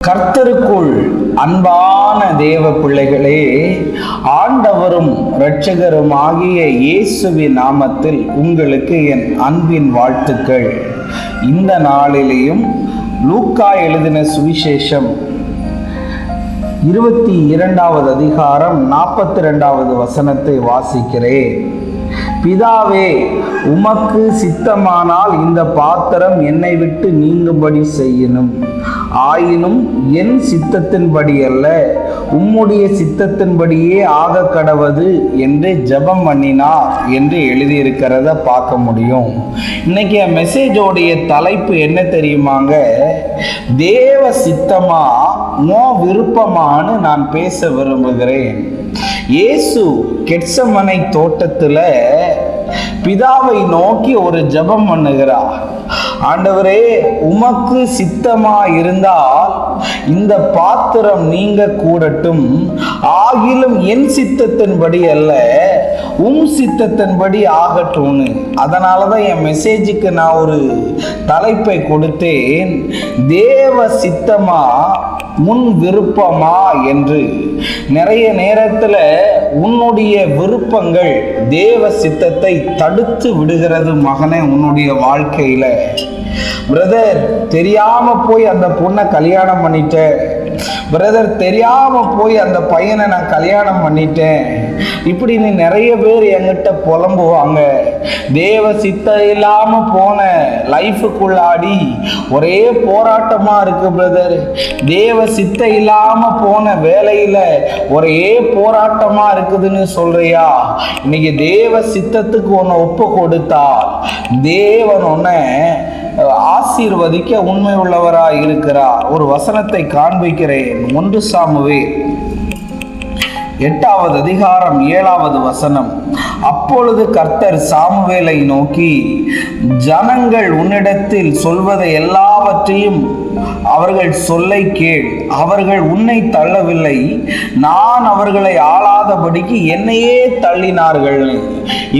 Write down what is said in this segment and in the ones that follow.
கர்த்தருக்குள் அன்பான தேவ பிள்ளைகளே, ஆண்டவரும் இரட்சகரும் ஆகிய இயேசுவின் நாமத்தில் உங்களுக்கு என் அன்பின் வாழ்த்துக்கள். இந்த நாளிலேயும் லூக்கா எழுதின சுவிசேஷம் 22வது அதிகாரம் 42வது வசனத்தை வாசிக்கிறேன். பிதாவே, உமக்கு சித்தமானால் இந்த பாத்திரம் என்னை விட்டு நீங்கும்படி செய்யணும். ஆயினும் என் சித்தத்தின்படி அல்ல, உம்முடைய சித்தத்தின்படியே ஆக கடவது என்று ஜெபம் பண்ணினார் என்று எழுதியிருக்கிறத பார்க்க முடியும். இன்னைக்கு என் மெசேஜோடைய தலைப்பு என்ன தெரியுமாங்க? தேவ சித்தமா மோ விருப்பமானு நான் பேச விரும்புகிறேன். இயேசு கெத்செமனை தோட்டத்துல பிதாவை நோக்கி ஒரு ஜெபம் பண்ணுகிறார். ஆண்டவரே, உமக்கு சித்தமா இருந்தால் இந்த பாத்திரம் நீங்க கூடட்டும். ஆகிலும் என் சித்தத்தின்படி அல்ல, உம் சித்தத்தின்படி ஆகட்டும்னு. அதனாலதான் என் மெசேஜுக்கு நான் ஒரு தலைப்பை கொடுத்தேன், தேவ சித்தமா முன் விருப்பமா என்று. நிறைய நேரத்துல உன்னுடைய விருப்பங்கள் தேவ சித்தத்தை தடுத்து விடுகிறது மகனே. உன்னுடைய வாழ்க்கையில பிரதர், தெரியாம போய் அந்த பொண்ணை கல்யாணம் பண்ணிட்டேன், பிரதர் தெரியாம போய் அந்த பையனை நான் கல்யாணம் பண்ணிட்டேன், இப்படின்னு நிறைய பேர் என்கிட்ட புலம்புவாங்க. தேவ சித்தம் இல்லாம போன லைஃபுக்குள்ளாடி ஒரே போராட்டமா இருக்கு பிரதர். தேவ சித்தம் இல்லாம போன வேலையில ஒரே போராட்டமா இருக்குதுன்னு சொல்றியா? இன்னைக்கு தேவ சித்தத்துக்கு ஒன்னு ஒப்பு கொடுத்தால் தேவன் ஒன்ன ஆசீர்வதிக்க உண்மை உள்ளவராய் இருக்கிறார். ஒரு வசனத்தை காண்பிக்கிறேன். 1 சாமுவேல் 8வது அதிகாரம் 7வது வசனம். அப்பொழுது கர்த்தர் சாமுவேலை நோக்கி, ஜனங்கள் உன்னிடத்தில் சொல்வதை எல்லாவற்றையும் அவர்கள் சொல்லை கேள். அவர்கள் உன்னை தள்ளவில்லை, நான் அவர்களை ஆளாதபடிக்கு என்னையே தள்ளினார்கள்.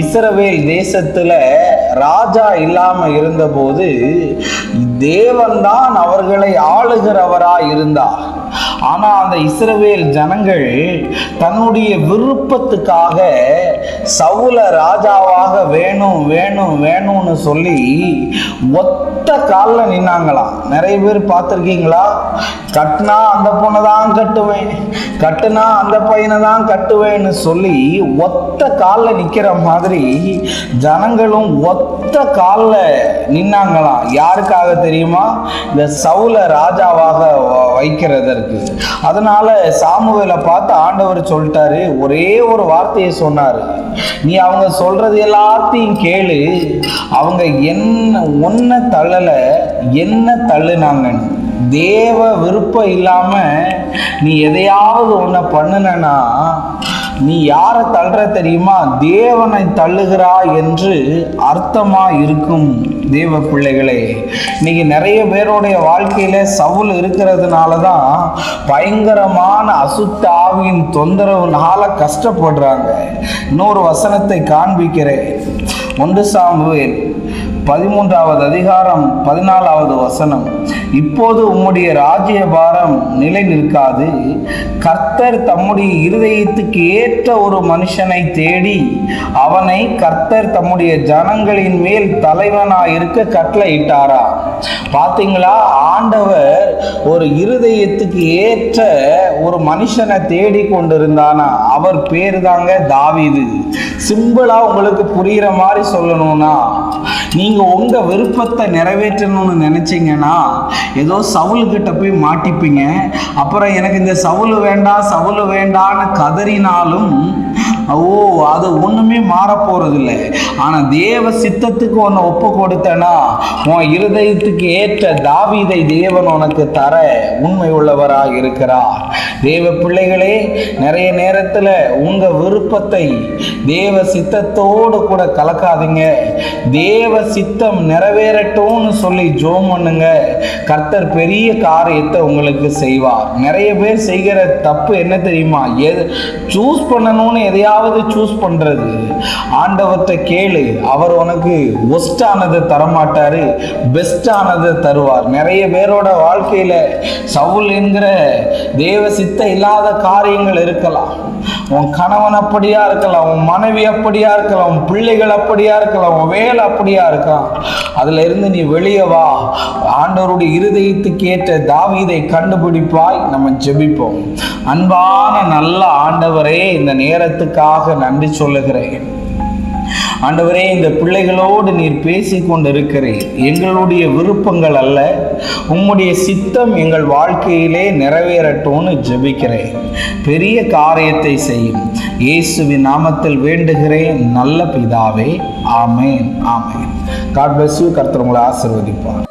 இஸ்ரவேல் தேசத்துல ராஜா இல்லாம இருந்தபோது தேவன்தான் அவர்களை ஆளுகிறவராய் இருந்தார். ஆனா அந்த இஸ்ரவேல் ஜனங்கள் தன்னுடைய விருப்பத்துக்காக சவுல ராஜாவாக வேணும் வேணும் வேணும்னு சொல்லி ஒத்த காலில் நின்னாங்களாம். நிறைய பேர் பார்த்துருக்கீங்களா? கட்டினா அந்த பொண்ணை தான் கட்டுவேன், கட்டுனா அந்த பையனை தான் கட்டுவேன்னு சொல்லி ஒத்த காலில் நிற்கிற மாதிரி ஜனங்களும் ஒத்த காலில் நின்னாங்களாம். யாருக்காக தெரியுமா? இந்த சவுல ராஜாவாக வைக்கிறதற்கு. அதனால சாமுவேலை பார்த்து ஆண்டவர் சொல்லிட்டாரு, ஒரே ஒரு வார்த்தையை சொன்னாரு, நீ அவங்க சொல்றது எல்லாத்தையும் கேளு. அவங்க ஒன்ன தள்ளல, என்ன தள்ளுனாங்கன்னு. தேவ விருப்பம் இல்லாம நீ எதையாவது ஒன்ன பண்ணுனா நீ யாரை தள்ளுற தெரியுமா? தேவனை தள்ளுகிறா என்று அர்த்தமா இருக்கும். தேவ பிள்ளைகளே, இன்னைக்கு நிறைய பேருடைய வாழ்க்கையில சவுல் இருக்கிறதுனாலதான் பயங்கரமான அசுத்த ஆவியின் தொந்தரவுனால கஷ்டப்படுறாங்க. இன்னொரு வசனத்தை காண்பிக்கிறேன். 1 சாமுவேல் 13வது அதிகாரம் 14வது வசனம். இப்போது உம்முடைய ராஜ்யபாரம் நிலை நிற்காது. கர்த்தர் தம்முடைய இருதயத்துக்கு ஏற்ற ஒரு மனுஷனை தேடி அவனை கர்த்தர் தம்முடைய ஜனங்களின் மேல் தலைவனாய் இருக்க கட்டளையிட்டாரா? பாத்தீங்களா? ஆண்டவர் ஒரு இருதயத்துக்கு ஏற்ற ஒரு மனுஷனை தேடி கொண்டிருந்தானா. அவர் பேரு தாங்க தாவீது. சிம்பிளா உங்களுக்கு புரியுற மாதிரி சொல்லணும்னா, நீங்க உங்க விருப்பத்தை நிறைவேற்றணும்னு நினைச்சீங்கன்னா ஏதோ சவுலுக்கிட்ட போய் மாட்டிப்பீங்க. அப்புறம் எனக்கு இந்த சவுல் வேண்டாம் சவுல் வேண்டான்னு கதறினாலும் அது ஒண்ணுமே மாற போறது இல்லை. ஆனா தேவ சித்தத்துக்கு ஒன்னு ஒப்பு கொடுத்தனா உன் இருதயத்துக்கு ஏற்ற தாவீதை தேவன் உனக்கு தர உண்மை உள்ளவராக இருக்கிறார். தேவ பிள்ளைகளே, நிறைய நேரத்தில் உங்கள் விருப்பத்தை தேவ சித்தத்தோடு கூட கலக்காதீங்க. தேவ சித்தம் நிறைவேறட்டும்னு சொல்லி ஜெபம் பண்ணுங்க. கர்த்தர் பெரிய காரியத்தை உங்களுக்கு செய்வார். நிறைய பேர் செய்கிற தப்பு என்ன தெரியுமா? சூஸ் பண்ணணும்னு எதையாவது சூஸ் பண்றது. ஆண்டவர்கிட்ட கேளு, அவர் உனக்கு ஒஸ்டானதை தரமாட்டாரு, பெஸ்டானதை தருவார். நிறைய பேரோட வாழ்க்கையில சவுல் என்கிற தேவ சித்த இல்லாத காரியங்கள் இருக்கலாம். உன் கணவன் அப்படியா இருக்கலாம், உன் மனைவி அப்படியா இருக்கலாம், உன் பிள்ளைகள் அப்படியா இருக்கலாம், உன் வேலை அப்படியா இருக்கலாம். அதுல இருந்து நீ வெளியே வா. ஆண்டவருடைய இருதயத்துக்கு ஏற்ற தாவீதை கண்டுபிடிப்பாய். நம்ம ஜெபிப்போம். அன்பான நல்ல ஆண்டவரே, இந்த நேரத்துக்காக நன்றி சொல்லுகிறேன். ஆண்டவரே, இந்த பிள்ளைகளோடு நீர் பேசி கொண்டிருக்கிறீர். எங்களுடைய விருப்பங்கள் அல்ல, உம்முடைய சித்தம் எங்கள் வாழ்க்கையிலே நிறைவேறட்டும்னு ஜெபிக்கிறேன். பெரிய காரியத்தை செய்யும் இயேசுவின் நாமத்தில் வேண்டுகிறேன் நல்ல பிதாவே. ஆமேன், ஆமேன். God bless you. கர்த்தர் உங்களை ஆசீர்வதிப்பார்.